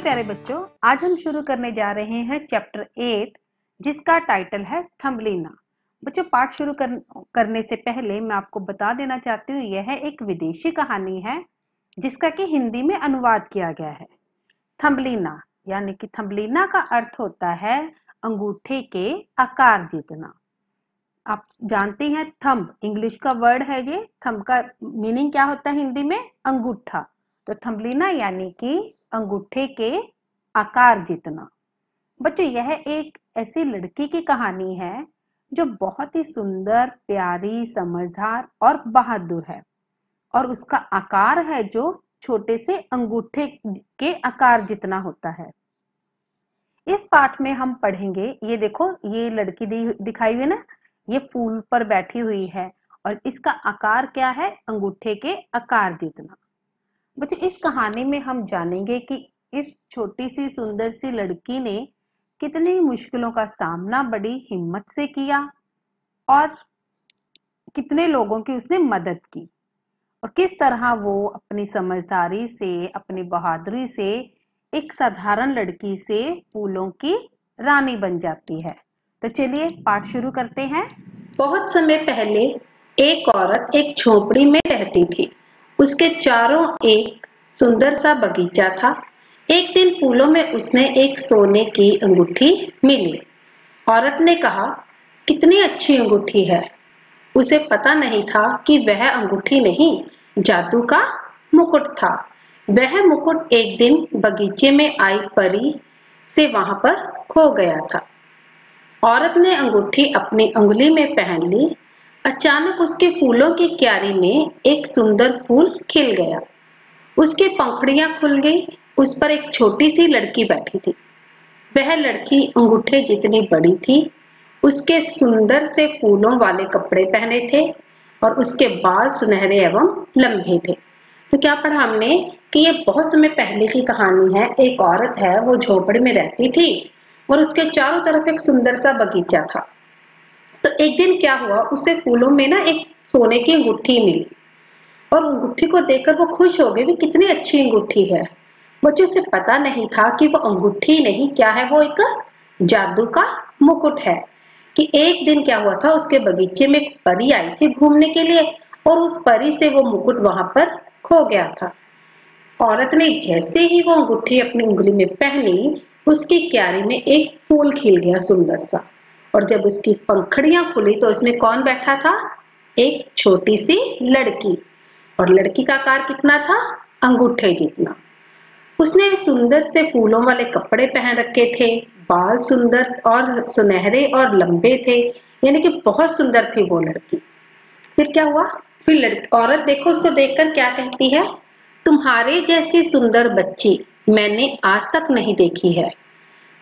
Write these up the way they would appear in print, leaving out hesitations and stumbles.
प्यारे बच्चों, आज हम शुरू करने जा रहे हैं चैप्टर 8 जिसका टाइटल है थंबलीना। बच्चों, पाठ शुरू करने से पहले मैं आपको बता देना चाहती हूँ यह एक विदेशी कहानी है जिसका कि हिंदी में अनुवाद किया गया है। थंबलीना यानी कि थंबलीना का अर्थ होता है अंगूठे के आकार जितना। आप जानते हैं थंब इंग्लिश का वर्ड है, ये थंब का मीनिंग क्या होता है हिंदी में? अंगूठा। तो थंबलीना यानी कि अंगूठे के आकार जितना। बच्चों, यह एक ऐसी लड़की की कहानी है जो बहुत ही सुंदर, प्यारी, समझदार और बहादुर है और उसका आकार है जो छोटे से अंगूठे के आकार जितना होता है। इस पाठ में हम पढ़ेंगे, ये देखो ये लड़की दिखाई हुई ना, ये फूल पर बैठी हुई है और इसका आकार क्या है? अंगूठे के आकार जितना। बच्चों, इस कहानी में हम जानेंगे कि इस छोटी सी सुंदर सी लड़की ने कितनी मुश्किलों का सामना बड़ी हिम्मत से किया और कितने लोगों की उसने मदद की और किस तरह वो अपनी समझदारी से, अपनी बहादुरी से एक साधारण लड़की से फूलों की रानी बन जाती है। तो चलिए पाठ शुरू करते हैं। बहुत समय पहले एक औरत एक झोपड़ी में रहती थी। उसके चारों एक सुंदर सा बगीचा था। एक दिन फूलों में उसने एक सोने की अंगूठी मिली। औरत ने कहा, कितनी अच्छी अंगूठी है। उसे पता नहीं था कि वह अंगूठी नहीं, जादू का मुकुट था। वह मुकुट एक दिन बगीचे में आई परी से वहां पर खो गया था। औरत ने अंगूठी अपनी उंगली में पहन ली। अचानक उसके फूलों की क्यारी में एक सुंदर फूल खिल गया। उसके पंखुड़ियां खुल गई। उस पर एक छोटी सी लड़की बैठी थी। वह लड़की अंगूठे जितनी बड़ी थी। उसके सुंदर से फूलों वाले कपड़े पहने थे और उसके बाल सुनहरे एवं लंबे थे। तो क्या पढ़ा हमने कि ये बहुत समय पहले की कहानी है। एक औरत है, वो झोपड़ी में रहती थी और उसके चारों तरफ एक सुंदर सा बगीचा था। तो एक दिन क्या हुआ, उसे फूलों में ना एक सोने की अंगूठी मिली और अंगूठी को देखकर वो खुश हो गई भी कितनी अच्छी अंगूठी है। बच्चों, उसे पता नहीं था कि वो अंगूठी नहीं, क्या है, वो एक जादू का मुकुट है। कि एक दिन क्या हुआ था, उसके बगीचे में एक परी आई थी घूमने के लिए और उस परी से वो मुकुट वहां पर खो गया था। औरत ने जैसे ही वो अंगूठी अपनी उंगली में पहनी, उसकी क्यारी में एक फूल खिल गया सुंदर सा। और जब उसकी पंखुड़ियां खुली तो उसमें कौन बैठा था? एक छोटी सी लड़की। और लड़की का आकार कितना था? अंगूठे जितना। उसने सुंदर से फूलों वाले कपड़े पहन रखे थे, बाल सुंदर और सुनहरे और लंबे थे, यानी कि बहुत सुंदर थी वो लड़की। फिर क्या हुआ? फिर लड़की औरत देखो उसको देखकर क्या कहती है, तुम्हारे जैसी सुंदर बच्ची मैंने आज तक नहीं देखी है।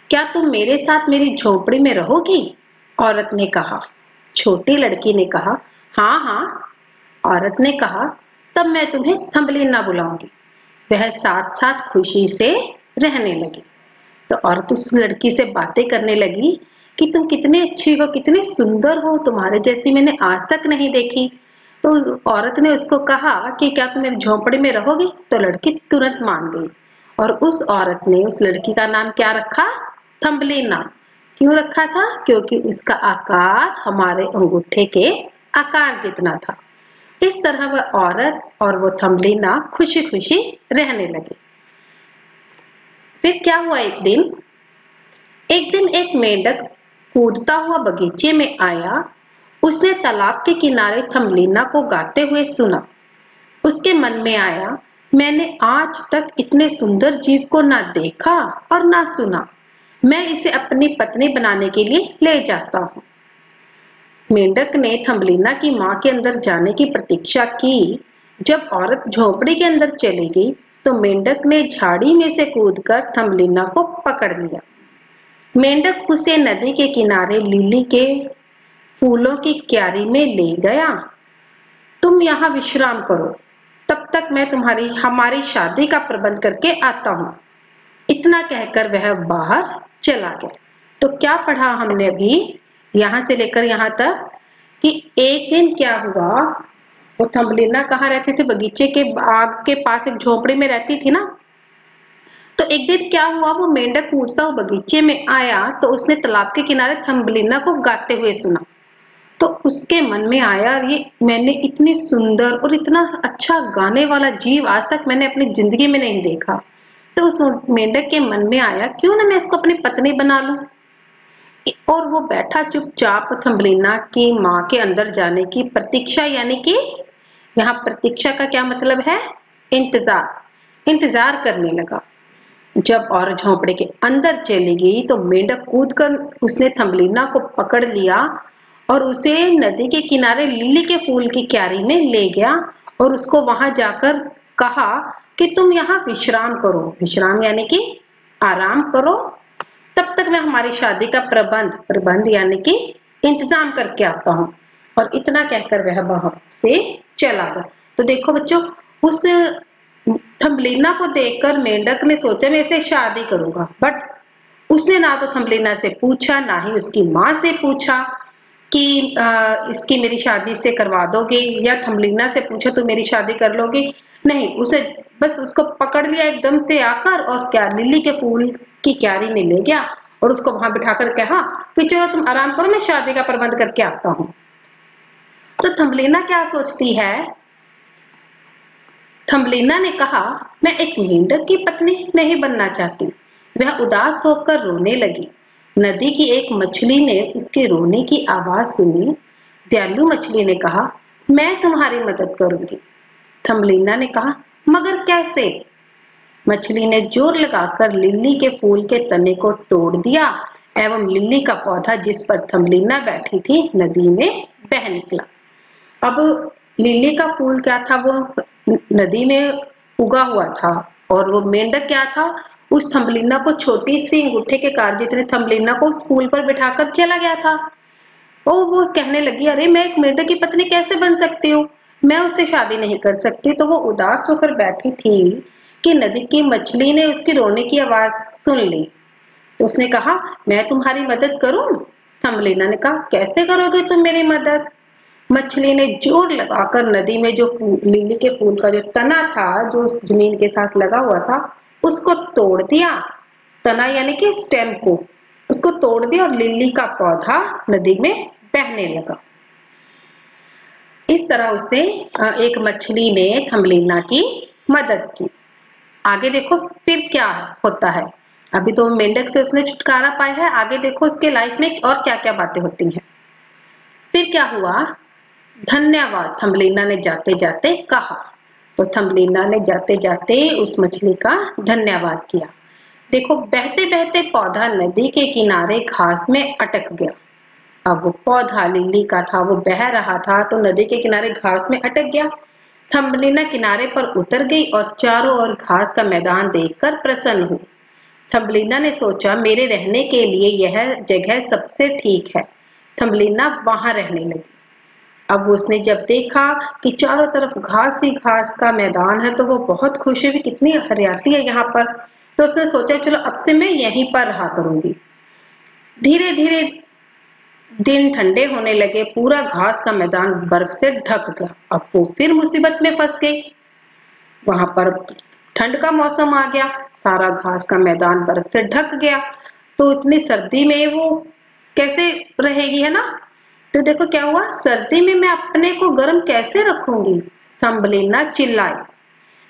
क्या तुम मेरे साथ मेरी झोपड़ी में रहोगी? औरत ने कहा। छोटी लड़की ने कहा, हाँ हाँ। औरत ने कहा, तब मैं तुम्हें थंबलीना बुलाऊंगी। वह साथ साथ खुशी से रहने लगी। तो औरत उस लड़की से बातें करने लगी कि तुम कितनी अच्छी हो, कितनी सुंदर हो, तुम्हारे जैसी मैंने आज तक नहीं देखी। तो औरत ने उसको कहा कि क्या तुम मेरी झोपड़ी में रहोगी? तो लड़की तुरंत मान गई और उस औरत ने उस लड़की का नाम क्या रखा? थंबलीना। क्यों रखा था? क्योंकि उसका आकार हमारे अंगूठे के आकार जितना था। इस तरह वह औरत और वो थंबलीना खुशी खुशी रहने लगे। फिर क्या हुआ, एक दिन एक मेंढक कूदता हुआ बगीचे में आया। उसने तालाब के किनारे थंबलीना को गाते हुए सुना। उसके मन में आया, मैंने आज तक इतने सुंदर जीव को ना देखा और ना सुना। मैं इसे अपनी पत्नी बनाने के लिए ले जाता हूँ। मेंढक ने थंबलीना की मां के अंदर जाने की प्रतीक्षा की। जब औरत झोपड़ी के अंदर चली गई तो मेंढक ने झाड़ी में से कूदकर थंबलीना को पकड़ लिया। मेंढक उसे नदी के किनारे लिली के फूलों की क्यारी में ले गया। तुम यहाँ विश्राम करो, तब तक मैं हमारी शादी का प्रबंध करके आता हूँ। इतना कहकर वह बाहर चला गया। तो क्या पढ़ा हमने अभी यहाँ से लेकर यहाँ तक कि एक दिन क्या हुआ, वो थंबलीना कहाँ रहती थी? बगीचे के बाग के पास एक झोपड़ी में रहती थी ना। तो एक दिन क्या हुआ, वो मेंढक कूदता हुआ बगीचे में आया तो उसने तालाब के किनारे थम्बलिना को गाते हुए सुना। तो उसके मन में आया, ये मैंने इतनी सुंदर और इतना अच्छा गाने वाला जीव आज तक मैंने अपनी जिंदगी में नहीं देखा। तो उस मेंढक के मन में आया, क्यों ना मैं इसको अपनी पत्नी बना लूं। और वो बैठा चुपचाप थम्बलिना की माँ के अंदर जाने की प्रतीक्षा, यानी कि यहाँ प्रतीक्षा का क्या मतलब है, इंतजार करने लगा। जब और झोंपड़े के अंदर चली गई तो मेंढक कूदकर उसने थम्बलिना को पकड़ लिया और उसे नदी के किनारे लिली के फूल की क्यारी में ले गया और उसको वहां जाकर कहा कि तुम यहाँ विश्राम करो। विश्राम यानी कि आराम करो, तब तक मैं हमारी शादी का प्रबंध यानी कि इंतजाम करके आता हूँ। और इतना कहकर वह वहां से चला गया। तो देखो बच्चों, उस थम्बलिना को देखकर मेंढक ने सोचा मैं इसे शादी करूंगा, बट उसने ना तो थम्बलिना से पूछा, ना ही उसकी माँ से पूछा कि इसकी मेरी शादी से करवा दोगे, या थम्बलिना से पूछा तो मेरी शादी कर लोगे। नहीं, उसे बस उसको पकड़ लिया एकदम से आकर और क्या लिली के फूल की क्यारी में ले गया और उसको वहां बिठाकर कहा कि चलो तुम आराम करो, मैं शादी का प्रबंध करके आता हूँ। तो थम्बलिना क्या सोचती है, थम्बलिना ने कहा मैं एक मेंढक की पत्नी नहीं बनना चाहती। वह उदास होकर रोने लगी। नदी की एक मछली ने उसके रोने की आवाज सुनी। दयालु मछली ने कहा मैं तुम्हारी मदद करूंगी। थम्बलिना ने कहा मगर कैसे? मछली ने जोर लगाकर लिली के फूल के तने को तोड़ दिया एवं लिली का पौधा जिस पर थम्बलिना बैठी थी नदी में बह निकला। अब लिली का फूल क्या था, वो नदी में उगा हुआ था और वो मेंढक क्या था, उस थम्बलिना को छोटी सी अंगूठे के कार जितने थम्बलिना को स्कूल पर बिठाकर चला गया था। वो कहने लगी अरे मैं एक मेंढक की पत्नी कैसे बन सकती हूँ, मैं उससे शादी नहीं कर सकती। तो वो उदास होकर बैठी थी कि नदी की मछली ने उसके रोने की आवाज सुन ली। तो उसने कहा मैं तुम्हारी मदद करूं? थम्बलिना ने कहा कैसे करोगे तुम मेरी मदद? मछली ने जोर लगाकर नदी में जो लिली के फूल का जो तना था, जो उस जमीन के साथ लगा हुआ था, उसको तोड़ दिया। तना यानी कि स्टेम को उसको तोड़ दिया और लिली का पौधा नदी में बहने लगा। इस तरह उसने एक मछली ने थम्बलिना की मदद की। आगे देखो फिर क्या होता है। अभी तो मेंढक से उसने छुटकारा पाया है, आगे देखो उसके लाइफ में और क्या क्या बातें होती हैं। फिर क्या हुआ, धन्यवाद थम्बलिना ने जाते जाते कहा। तो थम्बलिना ने जाते जाते उस मछली का धन्यवाद किया। देखो बहते बहते पौधा नदी के किनारे घास में अटक गया। अब वो पौधा लिली का था, वो बह रहा था तो नदी के किनारे घास में अटक गया। थम्बलिना किनारे पर उतर गई और चारों ओर घास का मैदान देखकर प्रसन्न हुई। थम्बलिना ने सोचा मेरे रहने के लिए यह जगह सबसे ठीक है। थम्बलिना वहां रहने लगी। अब उसने जब देखा कि चारों तरफ घास ही घास का मैदान है तो वो बहुत खुश हुई, कितनी हरियाली है यहाँ पर। तो उसने सोचा चलो अब से मैं यहीं पर रहा करूंगी। धीरे धीरे दिन ठंडे होने लगे, पूरा घास का मैदान बर्फ से ढक गया। अब वो फिर मुसीबत में फंस गई। वहां पर ठंड का मौसम आ गया, सारा घास का मैदान बर्फ से ढक गया। तो इतनी सर्दी में वो कैसे रहेगी, है ना। तो देखो क्या हुआ, सर्दी में मैं अपने को गर्म कैसे रखूंगी, थम्बलिना चिल्लाई।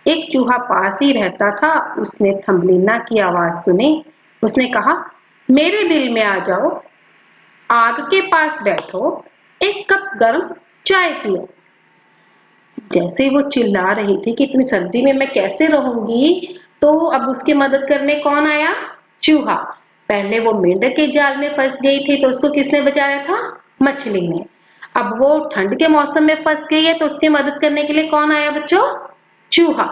एक चूहा पास ही रहता था, उसने थम्बलिना की आवाज सुनी। उसने कहा मेरे बिल में आ जाओ, आग के पास बैठो, एक कप गर्म चाय पियो। जैसे वो चिल्ला रही थी कि इतनी सर्दी में मैं कैसे रहूंगी, तो अब उसकी मदद करने कौन आया, चूहा। पहले वो मेंढक के जाल में फंस गई थी तो उसको किसने बचाया था, मछली ने। अब वो ठंड के मौसम में फंस गई है तो उसकी मदद करने के लिए कौन आया बच्चों, चूहा।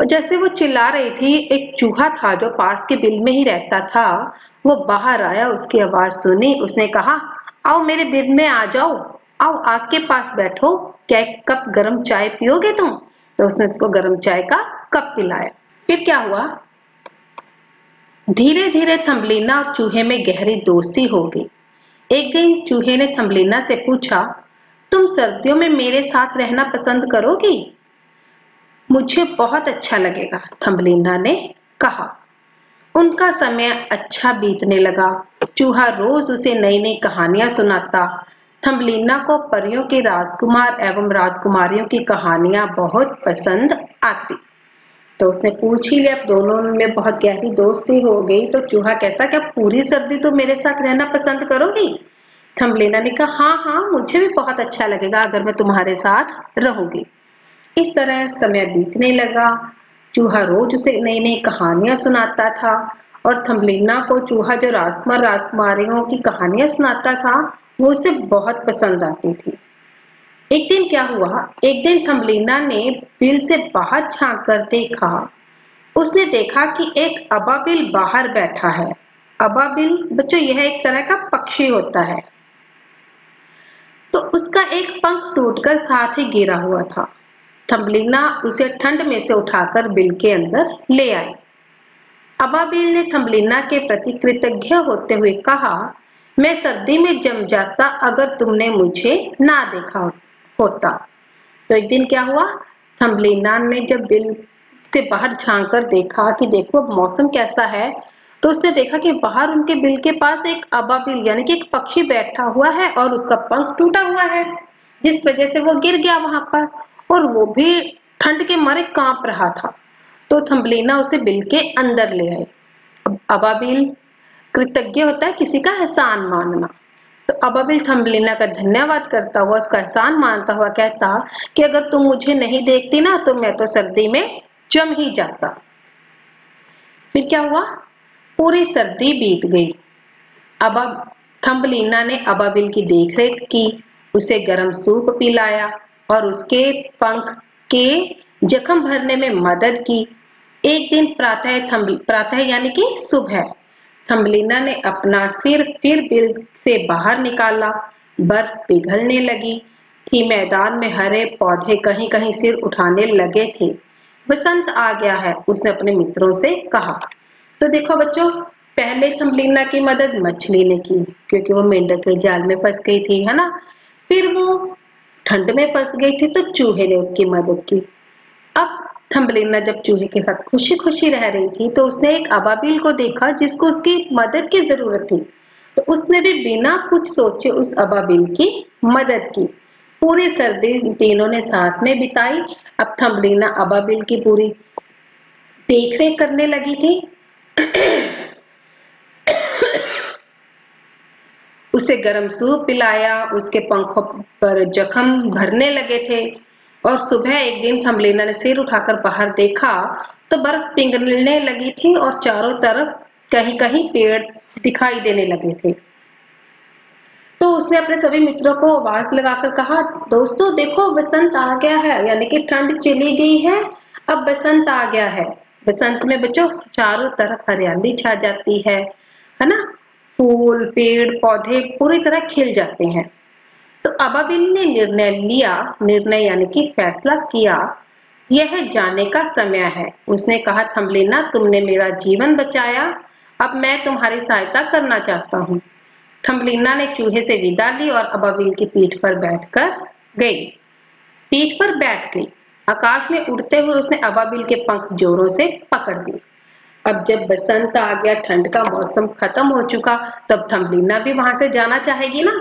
और जैसे वो चिल्ला रही थी, एक चूहा था जो पास के बिल में ही रहता था, वो बाहर आया, उसकी आवाज सुनी। उसने कहा आओ मेरे बिल में आ जाओ, आओ आग के पास बैठो, क्या एक कप गर्म चाय पियोगे तुम। तो उसने उसको गर्म चाय का कप पिलाया। फिर क्या हुआ, धीरे धीरे थम्बलिना और चूहे में गहरी दोस्ती हो गई। एक दिन चूहे ने थम्बलिना से पूछा तुम सर्दियों में मेरे साथ रहना पसंद करोगी। मुझे बहुत अच्छा लगेगा, थम्बलिना ने कहा। उनका समय अच्छा बीतने लगा। चूहा रोज उसे नई नई कहानियां सुनाता। थम्बलिना को परियों के राजकुमार एवं राजकुमारियों की कहानियां बहुत पसंद आती। तो उसने पूछ ही लिया, अब दोनों में बहुत गहरी दोस्ती हो गई। तो चूहा कहता, क्या पूरी सर्दी तो मेरे साथ रहना पसंद करोगी? थम्बलिना ने कहा, हाँ हाँ, मुझे भी बहुत अच्छा लगेगा अगर मैं तुम्हारे साथ रहूंगी। इस तरह समय बीतने लगा। चूहा रोज उसे नई नई कहानियां सुनाता था और थम्बलिना को चूहा जो राजकुमार राजकुमारियों की कहानियां सुनाता था वो उसे बहुत पसंद आती थी। एक दिन क्या हुआ, एक दिन थम्बलिना ने बिल से बाहर झांक कर देखा। उसने देखा कि एक अबाबिल बाहर बैठा है। अबाबिल बच्चों यह एक तरह का पक्षी होता है। तो उसका एक पंख टूटकर साथ ही गिरा हुआ था। थम्बलिना उसे ठंड में से उठाकर बिल के अंदर ले आई। अबाबिल ने थम्बलिना के प्रति कृतज्ञ होते हुए कहा, मैं सर्दी में जम जाता अगर तुमने मुझे ना देखा होता। तो एक दिन क्या हुआ, थम्बलिना ने जब बिल से बाहर झांक कर देखा कि देखो अब मौसम कैसा है, तो उसने देखा कि बाहर उनके बिल के पास एक अबाबिल यानी कि एक पक्षी बैठा हुआ है और उसका पंख टूटा हुआ है, जिस वजह से वो गिर गया वहां पर और वो भी ठंड के मारे कांप रहा था। तो थम्बलिना उसे बिल के अंदर ले आए। अबाबिल कृतज्ञ होता है किसी का एहसान मानना। तो अबाबिल थम्बलिना का धन्यवाद करता हुआ उसका एहसान मानता हुआ कहता कि अगर तुम मुझे नहीं देखती ना तो मैं तो सर्दी में जम ही जाता। फिर क्या हुआ, पूरी सर्दी बीत गई। अब थम्बलिना ने अबाबिल की देखरेख की, उसे गर्म सूप पिलाया और उसके पंख के जख्म भरने में मदद की। एक दिन प्रातः यानी कि सुबह थम्बलिना ने अपना सिर फिर बिल से बाहर निकाला। बर्फ पिघलने लगी थी। मैदान में हरे पौधे कहीं कहीं सिर उठाने लगे थे। बसंत आ गया है, उसने अपने मित्रों से कहा। तो देखो बच्चों, पहले थम्बलिना की मदद मछली ने की क्योंकि वो मेंढक के जाल में फंस गई थी, है ना। फिर वो ठंड में फंस गई थी तो चूहे ने उसकी मदद की। अब थम्बलिना जब चूहे के साथ खुशी खुशी रह रही थी तो उसने एक अबाबिल को देखा जिसको उसकी मदद की जरूरत थी। तो उसने भी बिना कुछ सोचे उस अबाबिल की मदद की। पूरी सर्दी तीनों ने साथ में बिताई। अब थम्बलिना अबाबिल की पूरी देखरेख करने लगी थी। उसे गर्म सूप पिलाया, उसके पंखों पर जख्म भरने लगे थे। और सुबह एक दिन थम्बलिना ने सिर उठाकर बाहर देखा तो बर्फ पिघलने लगी थी और चारों तरफ कहीं कहीं पेड़ दिखाई देने लगे थे। तो उसने अपने सभी मित्रों को आवाज लगाकर कहा, दोस्तों देखो बसंत आ गया है, यानी कि ठंड चली गई है, अब बसंत आ गया है। बसंत में बच्चों चारों तरफ हरियाली छा जाती है ना। फूल पेड़ पौधे पूरी तरह खिल जाते हैं। तो अबाबिल ने निर्णय यानी कि फैसला किया, यह जाने का समय है। उसने कहा, थम्बलिना तुमने मेरा जीवन बचाया, अब मैं तुम्हारी सहायता करना चाहता हूँ। थम्बलिना ने चूहे से विदा ली और अबाबिल की पीठ पर बैठ गई। आकाश में उड़ते हुए उसने अबाबिल के पंख जोरों से पकड़ लिए। अब जब बसंत आ गया, ठंड का मौसम खत्म हो चुका, तब थम्बलिना भी वहां से जाना चाहेगी ना।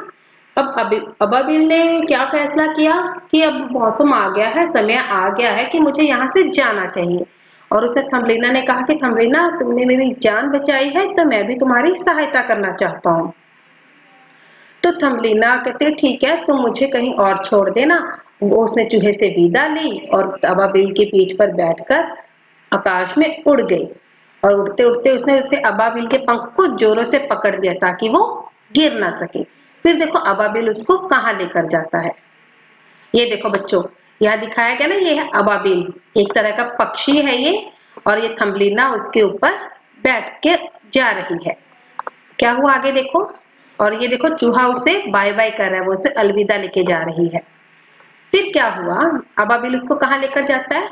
अब अबाबिल ने क्या फैसला किया कि अब मौसम आ गया है, समय आ गया है कि मुझे यहाँ से जाना चाहिए। और उसे थम्बलिना ने कहा कि थम्बलिना तुमने मेरी जान बचाई है तो मैं भी तुम्हारी सहायता करना चाहता हूँ। तो थम्बलिना कहते ठीक है, तुम मुझे कहीं और छोड़ देना। वो उसने चूहे से विदा ली और अबाबिल की पीठ पर बैठकर आकाश में उड़ गई। और उड़ते उड़ते उसने उससे अबाबिल के पंख को जोरों से पकड़ लिया ताकि वो गिर ना सके। फिर देखो अबाबिल उसको कहाँ लेकर जाता है। ये देखो बच्चों, यहाँ दिखाया गया ना, ये है अबाबिल, एक तरह का पक्षी है ये। और ये थम्बलिना उसके ऊपर बैठ के जा रही है। क्या हुआ आगे देखो। और ये देखो चूहा उसे बाय बाय कर रहा है, वो उसे अलविदा लेके जा रही है। फिर क्या हुआ, अबाबिल उसको कहाँ लेकर जाता है।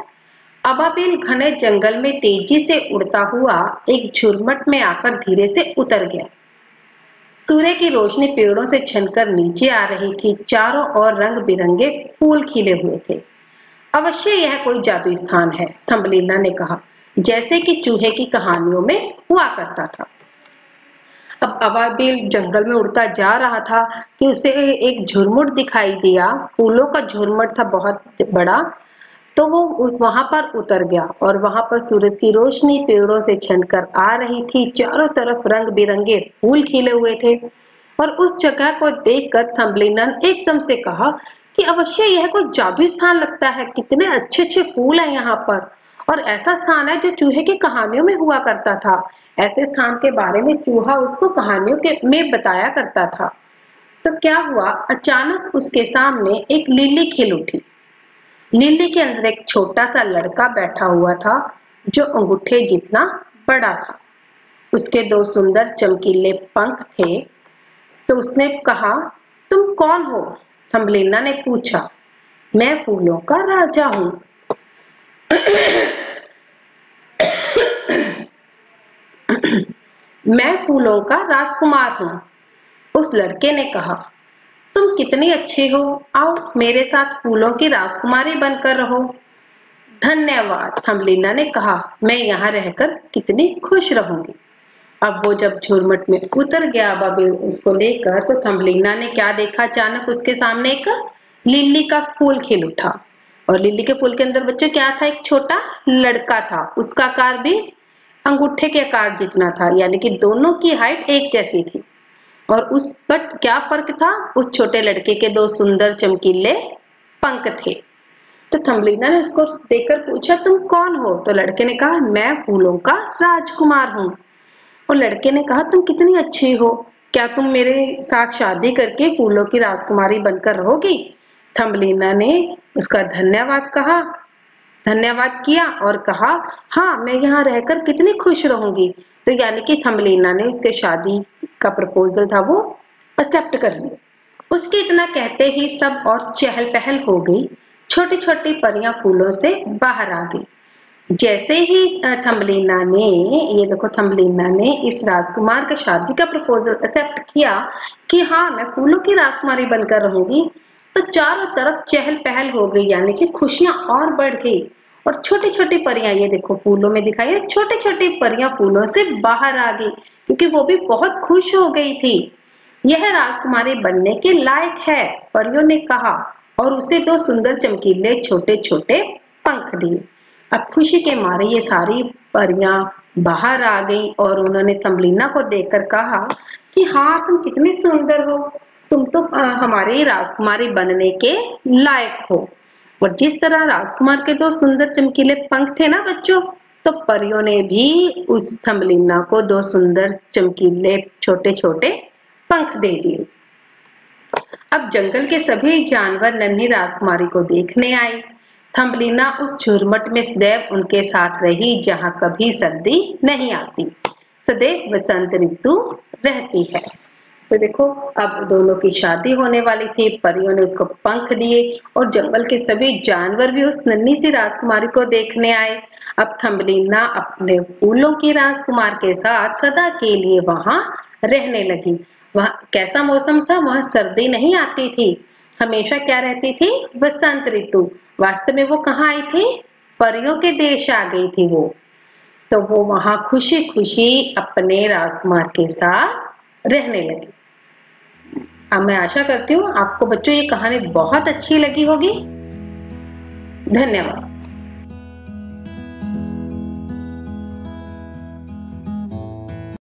अबाबिल घने जंगल में तेजी से उड़ता हुआ एक झुरमुट में आकर धीरे से उतर गया। सूर्य की रोशनी पेड़ों से छनकर नीचे आ रही थी। चारों ओर रंग बिरंगे फूल खिले हुए थे। अवश्य यह कोई जादुई स्थान है, थम्बलीना ने कहा, जैसे कि चूहे की कहानियों में हुआ करता था। अब अबाबिल जंगल में उड़ता जा रहा था कि उसे एक झुरमुट दिखाई दिया। फूलों का झुरमुट था बहुत बड़ा। तो वो वहां पर उतर गया और वहां पर सूरज की रोशनी पेड़ों से छनकर आ रही थी। चारों तरफ रंग बिरंगे फूल खिले हुए थे और उस जगह को देखकर थम्बलीना ने एकदम से कहा कि अवश्य यह कोई जादुई स्थान लगता है। कितने अच्छे अच्छे फूल हैं यहाँ पर, और ऐसा स्थान है जो चूहे की कहानियों में हुआ करता था। ऐसे स्थान के बारे में चूहा उसको कहानियों में बताया करता था। तो क्या हुआ, अचानक उसके सामने एक लिली खिल उठी। लिली के अंदर एक छोटा सा लड़का बैठा हुआ था जो अंगूठे जितना बड़ा था। उसके दो सुंदर चमकीले पंख थे। तो उसने कहा, तुम कौन हो? थम्बलीना ने पूछा। मैं फूलों का राजा हूँ। मैं फूलों का राजकुमार हूँ, उस लड़के ने कहा। तुम कितनी अच्छी हो, आओ मेरे साथ फूलों की राजकुमारी बनकर रहो। धन्यवाद, थम्बलीना ने कहा, मैं यहाँ रहकर कितनी खुश रहूंगी। अब वो जब झुरमुट में उतर गया अबाबिल उसको लेकर, तो थम्बलीना ने क्या देखा, अचानक उसके सामने एक लिली का फूल खिल उठा। और लिली के फूल के अंदर बच्चों क्या था, एक छोटा लड़का था। उसका आकार भी अंगूठे के आकार जितना था, यानी कि दोनों की हाइट एक जैसी थी। और उस पर क्या फर्क था, उस छोटे लड़के के दो सुंदर चमकीले पंख थे। तो थम्बलीना ने उसको देखकर पूछा, तुम कौन हो? तो लड़के ने कहा, मैं फूलों का राजकुमार हूँ। और लड़के ने कहा, तुम कितनी अच्छी हो, क्या तुम मेरे साथ शादी करके फूलों की राजकुमारी बनकर रहोगी? थम्बलीना ने उसका धन्यवाद किया और कहा, हाँ मैं यहाँ रहकर कितनी खुश रहूंगी। तो यानी कि थम्बलीना ने उसके शादी का प्रपोजल था वो एक्सेप्ट कर लिया। उसके इतना कहते ही सब और चहल पहल हो गई। छोटी छोटी परियां फूलों से बाहर आ गई। जैसे ही थम्बलीना ने, ये देखो, थम्बलीना ने इस राजकुमार के शादी का प्रपोजल एक्सेप्ट किया कि हाँ मैं फूलों की राजकुमारी बनकर रहूंगी, तो चारों तरफ चहल पहल हो गई, यानी कि खुशियां और बढ़ गई। और छोटी छोटी परियां, ये देखो फूलों में दिखाई, छोटी छोटी परियां फूलों से बाहर आ गई क्योंकि वो भी बहुत खुश हो गई थी। यह राजकुमारी बनने के लायक है, परियों ने कहा, और उसे दो सुंदर चमकीले छोटे छोटे पंख दिए। अब खुशी के मारे ये सारी परियां बाहर आ गई और उन्होंने थम्बलीना को देखकर कहा कि हाँ तुम कितनी सुंदर हो, तुम तो हमारी राजकुमारी बनने के लायक हो। और जिस तरह राजकुमार के दो सुंदर चमकीले पंख थे ना बच्चों, तो परियों ने भी उस थम्बलीना को दो सुंदर चमकीले छोटे छोटे पंख दे दिए। अब जंगल के सभी जानवर नन्ही राजकुमारी को देखने आए। थम्बलीना उस झुरमुट में सदैव उनके साथ रही जहाँ कभी सर्दी नहीं आती, सदैव वसंत ऋतु रहती है। तो देखो अब दोनों की शादी होने वाली थी। परियों ने उसको पंख दिए और जंगल के सभी जानवर भी उस नन्ही सी राजकुमारी को देखने आए। अब थम्बलीना अपने फूलों की राजकुमार के साथ सदा के लिए वहां रहने लगी। वहां कैसा मौसम था, वहां सर्दी नहीं आती थी, हमेशा क्या रहती थी, वसंत ऋतु। वास्तव में वो कहाँ आई थी, परियों के देश आ गई थी वो। तो वो वहां खुशी खुशी अपने राजकुमार के साथ रहने लगी। अब मैं आशा करती हूँ आपको बच्चों ये कहानी बहुत अच्छी लगी होगी। धन्यवाद।